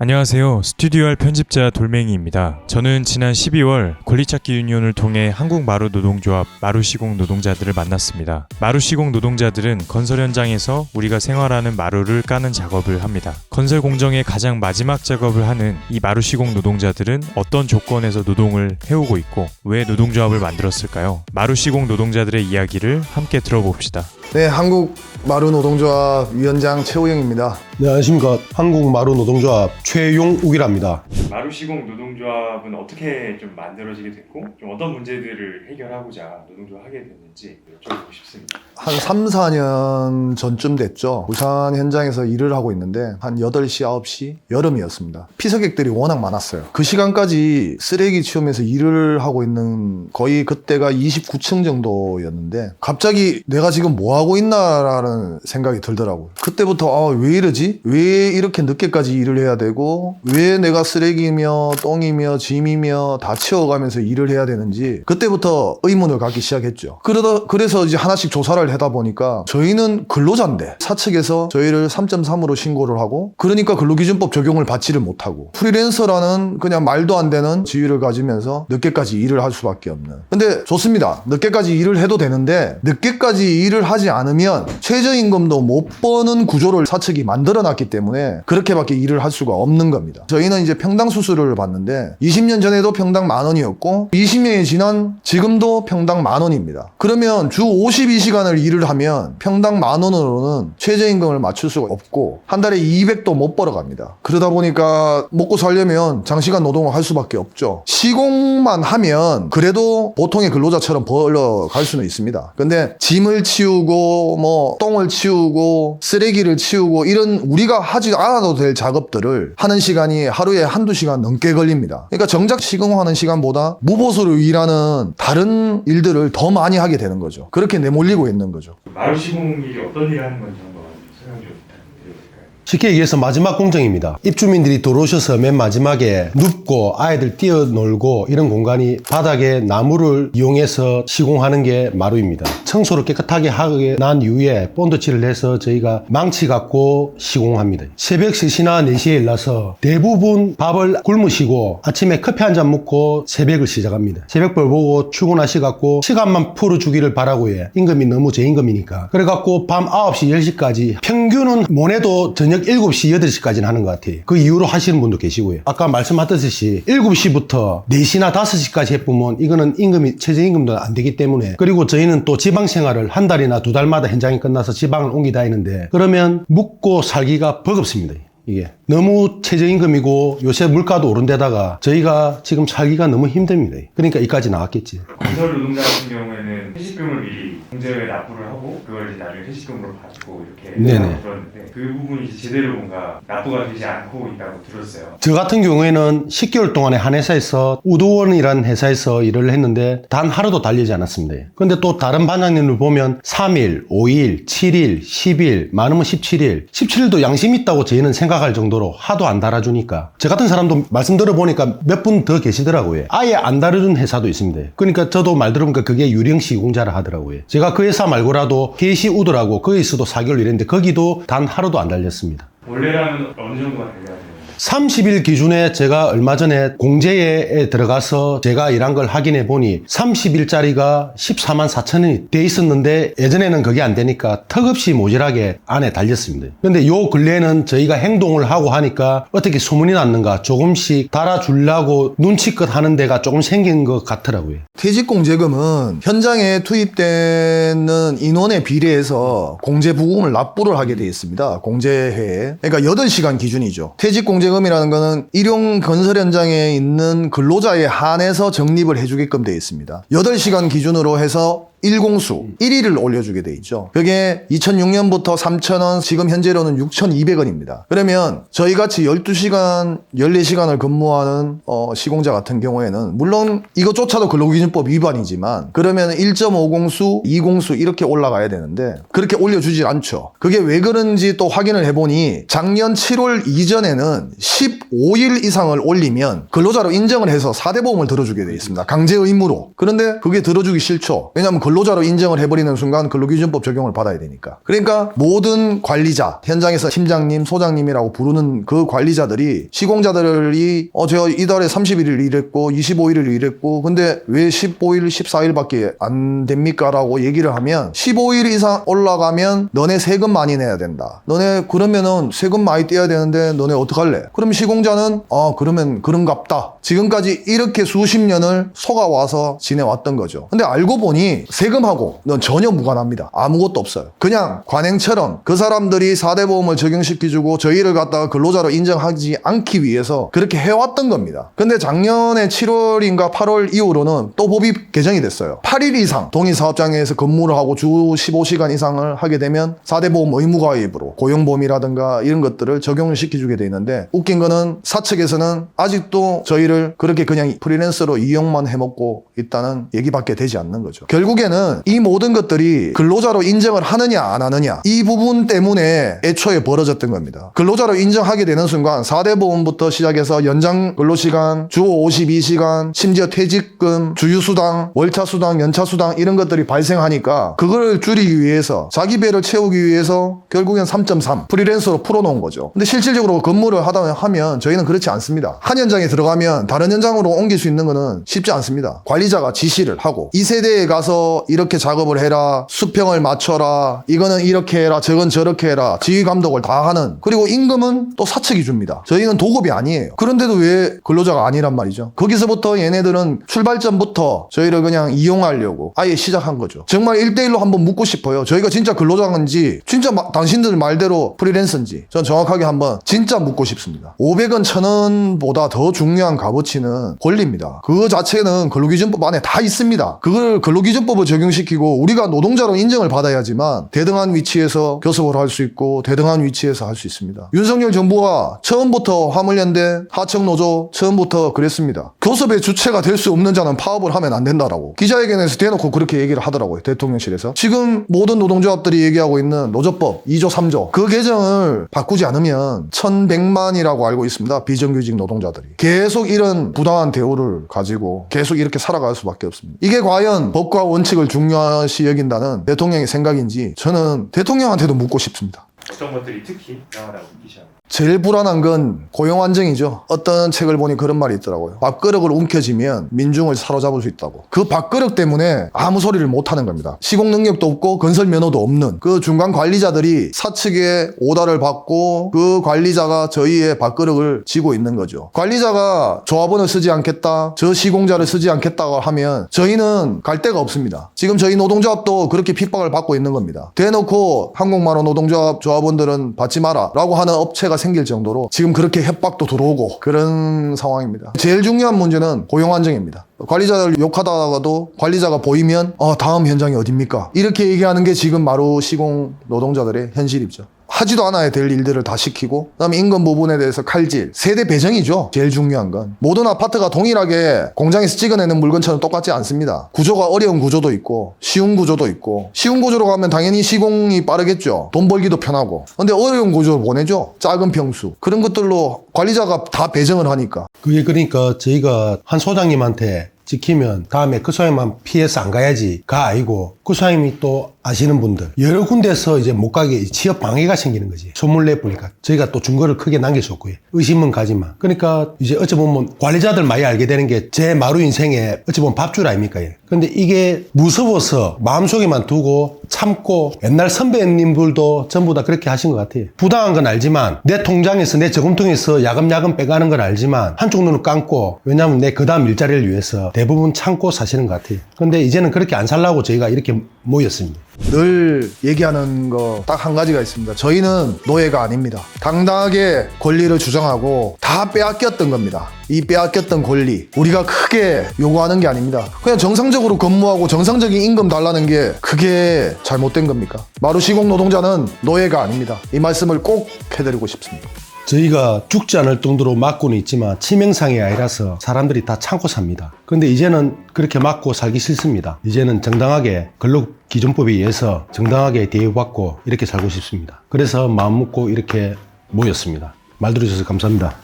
안녕하세요. 스튜디오알 편집자 돌멩이입니다. 저는 지난 12월 권리찾기 유니온을 통해 한국마루노동조합 마루시공 노동자들을 만났습니다. 마루시공 노동자들은 건설 현장에서 우리가 생활하는 마루를 까는 작업을 합니다. 건설 공정의 가장 마지막 작업을 하는 이 마루시공 노동자들은 어떤 조건에서 노동을 해오고 있고 왜 노동조합을 만들었을까요? 마루시공 노동자들의 이야기를 함께 들어봅시다. 네, 한국마루노동조합 위원장 최우영입니다. 네, 안녕하십니까. 한국마루노동조합 최용욱이랍니다. 마루시공 노동조합은 어떻게 좀 만들어지게 됐고 좀 어떤 문제들을 해결하고자 노동조합을 하게 됐는지 여쭤보고 싶습니다. 한 3, 4년 전쯤 됐죠. 부산 현장에서 일을 하고 있는데 한 8시, 9시 여름이었습니다. 피서객들이 워낙 많았어요. 그 시간까지 쓰레기 치우면서 일을 하고 있는 거의 그때가 29층 정도였는데 갑자기 내가 지금 뭐 하고 있나라는 생각이 들더라고요. 그때부터 왜 이러지? 왜 이렇게 늦게까지 일을 해야 되고 왜 내가 쓰레기며 똥이며 짐이며 다 치워가면서 일을 해야 되는지 그때부터 의문을 갖기 시작했죠. 그래서 이제 하나씩 조사를 하다 보니까 저희는 근로자인데 사측에서 저희를 3.3으로 신고를 하고 그러니까 근로기준법 적용을 받지를 못하고 프리랜서라는 그냥 말도 안 되는 지위를 가지면서 늦게까지 일을 할 수밖에 없는. 근데 좋습니다. 늦게까지 일을 해도 되는데 늦게까지 일을 하지 않으면 최저임금도 못 버는 구조를 사측이 만들어놨기 때문에 그렇게밖에 일을 할 수가 없는 겁니다. 저희는 이제 평당 수수료를 받는데 20년 전에도 평당 10,000원이었고 20년이 지난 지금도 평당 10,000원입니다. 그러면 주 52시간을 일을 하면 평당 10,000원으로는 최저임금을 맞출 수가 없고 한 달에 200도 못 벌어갑니다. 그러다 보니까 먹고 살려면 장시간 노동을 할 수밖에 없죠. 시공만 하면 그래도 보통의 근로자처럼 벌어갈 수는 있습니다. 근데 짐을 치우고 뭐 똥을 치우고 쓰레기를 치우고 이런 우리가 하지 않아도 될 작업들을 하는 시간이 하루에 한두 시간 넘게 걸립니다. 그러니까 정작 시공하는 시간보다 무보수로 일하는 다른 일들을 더 많이 하게 되는 거죠. 그렇게 내몰리고 있는 거죠. 마루시공 일이 어떤 일을 하는 건지 한번 설명 좀 부탁드릴까요? 쉽게 얘기해서 마지막 공정입니다. 입주민들이 들어오셔서 맨 마지막에 눕고 아이들 뛰어놀고 이런 공간이 바닥에 나무를 이용해서 시공하는 게 마루입니다. 청소를 깨끗하게 하게 난 이후에 본드칠을 해서 저희가 망치 갖고 시공합니다. 새벽 3시나 4시에 일어나서 대부분 밥을 굶으시고 아침에 커피 한 잔 먹고 새벽을 시작합니다. 새벽별 보고 출근하셔갖고 시간만 풀어주기를 바라고 해. 임금이 너무 저임금이니까. 그래갖고 밤 9시, 10시까지 평균은 못해도 저녁 7시, 8시까지는 하는 것 같아요. 그 이후로 하시는 분도 계시고요. 아까 말씀하셨듯이 7시부터 4시나 5시까지 해보면 이거는 임금이 최저임금도 안 되기 때문에 그리고 저희는 또 지방 생활을 한 달이나 두 달마다 현장이 끝나서 지방을 옮기다 있는데 그러면 묵고 살기가 버겁습니다. 이게 너무 최저임금이고 요새 물가도 오른 데다가 저희가 지금 살기가 너무 힘듭니다. 그러니까 이까지 나왔겠지. 건설 노동자 같은 경우에는 퇴직금을 미리 공제에 납부를 하고 그걸 이제 나중에 퇴직금으로 받고 이렇게 네네. 그러는데 그 부분이 이제 제대로 뭔가 납부가 되지 않고 있다고 들었어요. 저 같은 경우에는 10개월 동안에 한 회사에서 우도원이라는 회사에서 일을 했는데 단 하루도 달리지 않았습니다. 근데 또 다른 반장님을 보면 3일, 5일, 7일, 10일, 많으면 17일 17일도 양심 있다고 저희는 생각할 정도로 하도 안 달아주니까 저 같은 사람도 말씀 들어보니까 몇 분 더 계시더라고요. 아예 안 달아준 회사도 있습니다. 그러니까 저도 말 들어보니까 그게 유령시공자라 하더라고요. 제가 그 회사 말고라도 KC 우드라고 거기서도 4개월 일했는데 거기도 단 하루도 안 달렸습니다. 원래라면 어느 정도가 달려야 돼요? 30일 기준에 제가 얼마 전에 공제에 들어가서 제가 일한 걸 확인해 보니 30일짜리가 14만 4천원이 돼 있었는데 예전에는 그게 안 되니까 턱없이 모자라게 안에 달렸습니다. 근데 요 근래에는 저희가 행동을 하고 하니까 어떻게 소문이 났는가 조금씩 달아주려고 눈치껏 하는 데가 조금 생긴 것 같더라고요. 퇴직공제금은 현장에 투입되는 인원에 비례해서 공제부금을 납부를 하게 되어 있습니다. 공제회에. 그러니까 8시간 기준이죠. 퇴직공제금이라는 거는 일용 건설 현장에 있는 근로자에 한해서 적립을 해주게끔 되어 있습니다. 8시간 기준으로 해서 일공수 1일을 올려주게 돼 있죠. 그게 2006년부터 3,000원, 지금 현재로는 6,200원입니다. 그러면 저희 같이 12시간, 14시간을 근무하는 시공자 같은 경우에는 물론 이것조차도 근로기준법 위반이지만 그러면 1.5공수, 2공수 이렇게 올라가야 되는데 그렇게 올려주질 않죠. 그게 왜 그런지 또 확인을 해보니 작년 7월 이전에는 15일 이상을 올리면 근로자로 인정을 해서 4대 보험을 들어주게 돼 있습니다. 강제 의무로. 그런데 그게 들어주기 싫죠. 왜냐하면 근로자로 인정을 해버리는 순간 근로기준법 적용을 받아야 되니까. 그러니까 모든 관리자, 현장에서 팀장님, 소장님이라고 부르는 그 관리자들이 시공자들이 제가 이달에 30일 일했고 25일을 일했고 근데 왜 15일, 14일밖에 안 됩니까? 라고 얘기를 하면 15일 이상 올라가면 너네 세금 많이 내야 된다. 너네 그러면은 세금 많이 떼야 되는데 너네 어떡할래? 그럼 시공자는 그러면 그런갑다. 지금까지 이렇게 수십 년을 속아와서 지내왔던 거죠. 근데 알고 보니 세금하고 넌 전혀 무관합니다. 아무것도 없어요. 그냥 관행처럼 그 사람들이 4대 보험을 적용시켜주고 저희를 갖다가 근로자로 인정하지 않기 위해서 그렇게 해왔던 겁니다. 근데 작년에 7월인가 8월 이후로는 또 법이 개정이 됐어요. 8일 이상 동일 사업장에서 근무를 하고 주 15시간 이상을 하게 되면 4대 보험 의무가입으로 고용보험이라든가 이런 것들을 적용을 시켜주게 돼 있는데 웃긴 거는 사측에서는 아직도 저희를 그렇게 그냥 프리랜서로 이용만 해먹고 있다는 얘기밖에 되지 않는 거죠. 결국에는 이 모든 것들이 근로자로 인정을 하느냐 안 하느냐 이 부분 때문에 애초에 벌어졌던 겁니다. 근로자로 인정하게 되는 순간 4대 보험부터 시작해서 연장 근로시간, 주 52시간, 심지어 퇴직금, 주휴수당, 월차수당, 연차수당 이런 것들이 발생하니까 그걸 줄이기 위해서 자기 배를 채우기 위해서 결국엔 3.3 프리랜서로 풀어놓은 거죠. 근데 실질적으로 근무를 하다 하면 저희는 그렇지 않습니다. 한 현장에 들어가면 다른 현장으로 옮길 수 있는 거는 쉽지 않습니다. 관리자가 지시를 하고 이 세대에 가서 이렇게 작업을 해라, 수평을 맞춰라, 이거는 이렇게 해라, 저건 저렇게 해라, 지휘 감독을 다 하는. 그리고 임금은 또 사측이 줍니다. 저희는 도급이 아니에요. 그런데도 왜 근로자가 아니란 말이죠. 거기서부터 얘네들은 출발점부터 저희를 그냥 이용하려고 아예 시작한 거죠. 정말 1대1로 한번 묻고 싶어요. 저희가 진짜 근로자인지 진짜 당신들 말대로 프리랜서인지 전 정확하게 한번 진짜 묻고 싶습니다. 500원 1000원보다 더 중요한 값어치는 권리입니다. 그 자체는 근로기준법 안에 다 있습니다. 그걸 근로기준법을 적용시키고 우리가 노동자로 인정을 받아야지만 대등한 위치에서 교섭을 할 수 있고 대등한 위치에서 할 수 있습니다. 윤석열 정부가 처음부터 화물연대, 하청노조 처음부터 그랬습니다. 교섭의 주체가 될 수 없는 자는 파업을 하면 안 된다라고 기자회견에서 대놓고 그렇게 얘기를 하더라고요. 대통령실에서. 지금 모든 노동조합들이 얘기하고 있는 노조법 2조 3조 그 개정을 바꾸지 않으면 1100만이라고 알고 있습니다. 비정규직 노동자들이 계속 이런 부당한 대우를 가지고 계속 이렇게 살아갈 수밖에 없습니다. 이게 과연 법과 원칙을 중요시 여긴다는 대통령의 생각인지 저는 대통령한테도 묻고 싶습니다. 어떤 것들이 특히 이상하다고 느끼셨나요? 제일 불안한 건 고용 안정이죠. 어떤 책을 보니 그런 말이 있더라고요. 밥그릇을 움켜쥐면 민중을 사로잡을 수 있다고. 그 밥그릇 때문에 아무 소리를 못하는 겁니다. 시공 능력도 없고 건설 면허도 없는 그 중간 관리자들이 사측의 오다를 받고 그 관리자가 저희의 밥그릇을 쥐고 있는 거죠. 관리자가 조합원을 쓰지 않겠다, 저 시공자를 쓰지 않겠다고 하면 저희는 갈 데가 없습니다. 지금 저희 노동조합도 그렇게 핍박을 받고 있는 겁니다. 대놓고 한국마루 노동조합 조합원들은 받지 마라 라고 하는 업체가 생길 정도로 지금 그렇게 협박도 들어오고 그런 상황입니다. 제일 중요한 문제는 고용 안정입니다. 관리자를 욕하다가도 관리자가 보이면 다음 현장이 어딥니까? 이렇게 얘기하는 게 지금 마루 시공 노동자들의 현실이죠. 하지도 않아야 될 일들을 다 시키고 그다음에 임금 부분에 대해서 칼질, 세대 배정이죠. 제일 중요한 건 모든 아파트가 동일하게 공장에서 찍어내는 물건처럼 똑같지 않습니다. 구조가 어려운 구조도 있고 쉬운 구조도 있고 쉬운 구조로 가면 당연히 시공이 빠르겠죠. 돈 벌기도 편하고. 근데 어려운 구조를 보내죠. 작은 평수 그런 것들로 관리자가 다 배정을 하니까. 그게 그러니까 저희가 한 소장님한테 지키면 다음에 그 소장님만 피해서 안 가야지가 아니고 그 소장님이 또 아시는 분들 여러 군데서 이제 못 가게 취업 방해가 생기는 거지. 소문 내보니까 저희가 또 증거를 크게 남길 수 없고요. 의심은 가지만. 그러니까 이제 어찌 보면 관리자들 많이 알게 되는 게 제 마루 인생에 어찌 보면 밥줄 아닙니까? 근데 이게 무서워서 마음속에만 두고 참고 옛날 선배님들도 전부 다 그렇게 하신 것 같아요. 부당한 건 알지만 내 통장에서 내 저금통에서 야금야금 빼가는 건 알지만 한쪽 눈을 감고 왜냐하면 내 그 다음 일자리를 위해서 대부분 참고 사시는 것 같아요. 근데 이제는 그렇게 안 살라고 저희가 이렇게 모였습니다. 늘 얘기하는 거 딱 한 가지가 있습니다. 저희는 노예가 아닙니다. 당당하게 권리를 주장하고 다 빼앗겼던 겁니다. 이 빼앗겼던 권리 우리가 크게 요구하는 게 아닙니다. 그냥 정상적으로 근무하고 정상적인 임금 달라는 게 그게 잘못된 겁니까? 마루 시공 노동자는 노예가 아닙니다. 이 말씀을 꼭 해드리고 싶습니다. 저희가 죽지 않을 정도로 맞고는 있지만 치명상이 아니라서 사람들이 다 참고 삽니다. 근데 이제는 그렇게 맞고 살기 싫습니다. 이제는 정당하게 근로기준법에 의해서 정당하게 대우받고 이렇게 살고 싶습니다. 그래서 마음 먹고 이렇게 모였습니다. 말 들어주셔서 감사합니다.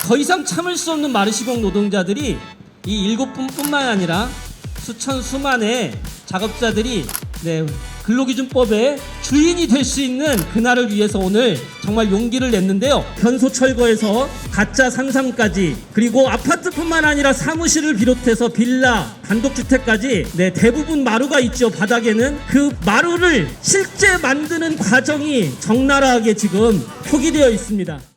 더 이상 참을 수 없는 마루시공 노동자들이 이 7분뿐만 아니라 수천수만의 작업자들이 근로기준법의 주인이 될 수 있는 그날을 위해서 오늘 정말 용기를 냈는데요. 변소 철거에서 가짜 상상까지, 그리고 아파트뿐만 아니라 사무실을 비롯해서 빌라, 단독주택까지 대부분 마루가 있죠. 바닥에는 그 마루를 실제 만드는 과정이 적나라하게 지금 표기되어 있습니다.